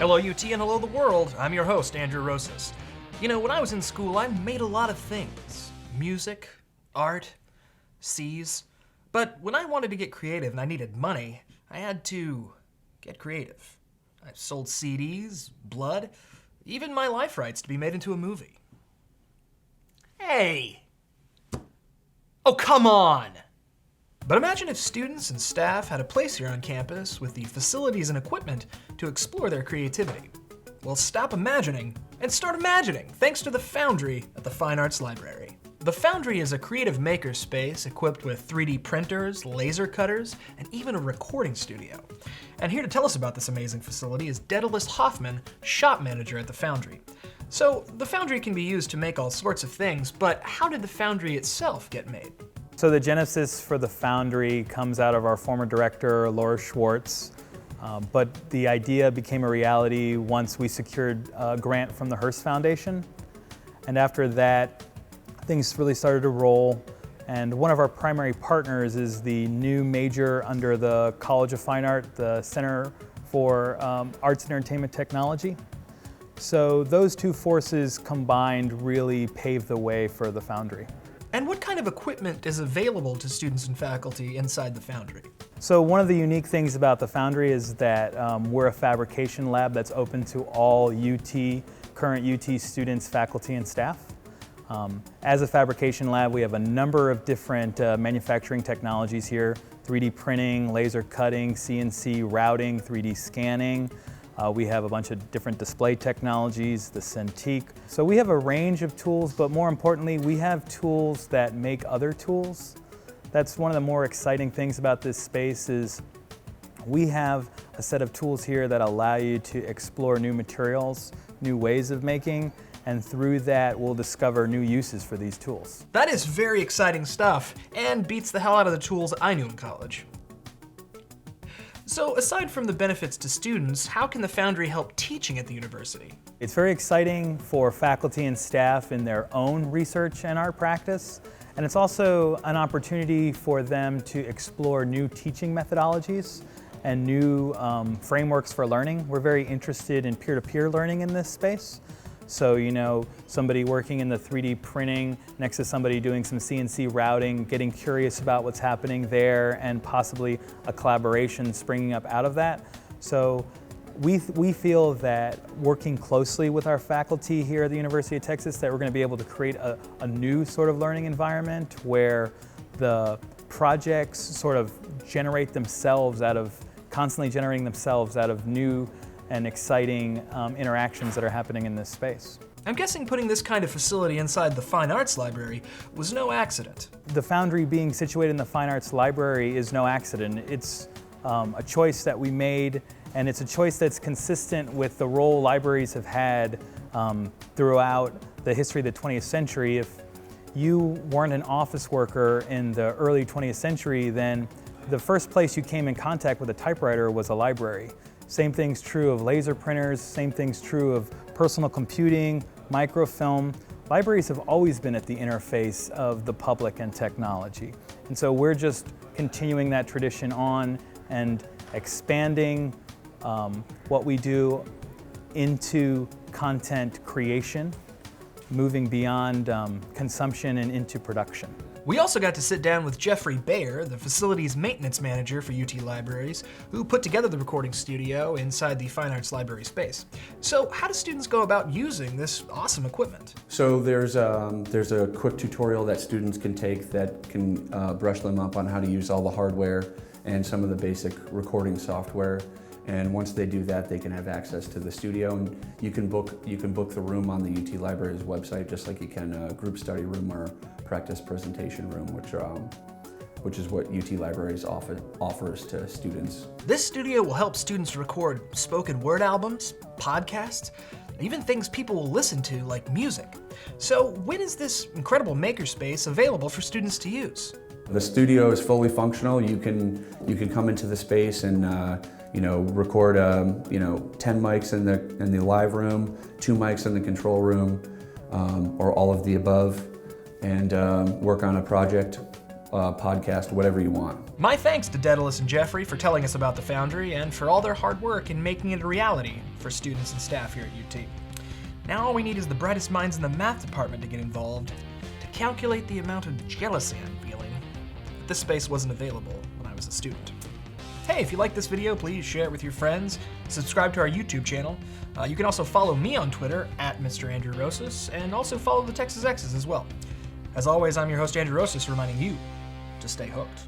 Hello UT and hello the world, I'm your host, Andrew Rosas. You know, when I was in school, I made a lot of things. Music, art, C's. But when I wanted to get creative and I needed money, I had to get creative. I sold CDs, blood, even my life rights to be made into a movie. Hey! Oh, come on! But imagine if students and staff had a place here on campus with the facilities and equipment to explore their creativity. Well, stop imagining and start imagining, thanks to the Foundry at the Fine Arts Library. The Foundry is a creative makerspace equipped with 3D printers, laser cutters, and even a recording studio. And here to tell us about this amazing facility is Daedalus Hoffman, shop manager at the Foundry. So, the Foundry can be used to make all sorts of things, but how did the Foundry itself get made? So the genesis for the Foundry comes out of our former director, Laura Schwartz, but the idea became a reality once we secured a grant from the Hearst Foundation. And after that, things really started to roll. And one of our primary partners is the new major under the College of Fine Art, the Center for Arts and Entertainment Technology. So those two forces combined really paved the way for the Foundry. And what kind of equipment is available to students and faculty inside the Foundry? So one of the unique things about the Foundry is that we're a fabrication lab that's open to all current UT students, faculty, and staff. As a fabrication lab, we have a number of different manufacturing technologies here: 3D printing, laser cutting, CNC routing, 3D scanning. We have a bunch of different display technologies, the Cintiq. So we have a range of tools, but more importantly, we have tools that make other tools. That's one of the more exciting things about this space is we have a set of tools here that allow you to explore new materials, new ways of making, and through that, we'll discover new uses for these tools. That is very exciting stuff, and beats the hell out of the tools I knew in college. So aside from the benefits to students, how can the Foundry help teaching at the university? It's very exciting for faculty and staff in their own research and art practice, and it's also an opportunity for them to explore new teaching methodologies and new frameworks for learning. We're very interested in peer-to-peer learning in this space. So, you know, somebody working in the 3D printing next to somebody doing some CNC routing, getting curious about what's happening there, and possibly a collaboration springing up out of that. So we feel that working closely with our faculty here at the University of Texas, that we're going to be able to create a new sort of learning environment where the projects sort of constantly generating themselves out of new and exciting interactions that are happening in this space. I'm guessing putting this kind of facility inside the Fine Arts Library was no accident. The Foundry being situated in the Fine Arts Library is no accident. It's a choice that we made, and it's a choice that's consistent with the role libraries have had throughout the history of the 20th century. If you weren't an office worker in the early 20th century, then the first place you came in contact with a typewriter was a library. Same thing's true of laser printers, same thing's true of personal computing, microfilm. Libraries have always been at the interface of the public and technology. And so we're just continuing that tradition on and expanding what we do into content creation, moving beyond consumption and into production. We also got to sit down with Jeffrey Bayer, the facilities maintenance manager for UT Libraries, who put together the recording studio inside the Fine Arts Library space. So how do students go about using this awesome equipment? So there's a quick tutorial that students can take that can brush them up on how to use all the hardware and some of the basic recording software. And once they do that, they can have access to the studio, and you can book the room on the UT Library's website, just like you can a group study room or practice presentation room, which is what UT Libraries offers to students. This studio will help students record spoken word albums, podcasts, even things people will listen to like music. So when is this incredible makerspace available for students to use? The studio is fully functional. You can come into the space and record 10 mics in the live room, 2 mics in the control room, or all of the above, and work on a project podcast, whatever you want. My thanks to Daedalus and Jeffrey for telling us about the Foundry and for all their hard work in making it a reality for students and staff here at UT. Now all we need is the brightest minds in the math department to get involved to calculate the amount of jealousy I'm feeling. This space wasn't available when I was a student. Hey, if you like this video, please share it with your friends, subscribe to our YouTube channel. You can also follow me on Twitter at Mr. Andrew Rosas, and also follow the Texas Exes as well. As always, I'm your host Andrew Rosas, reminding you to stay hooked.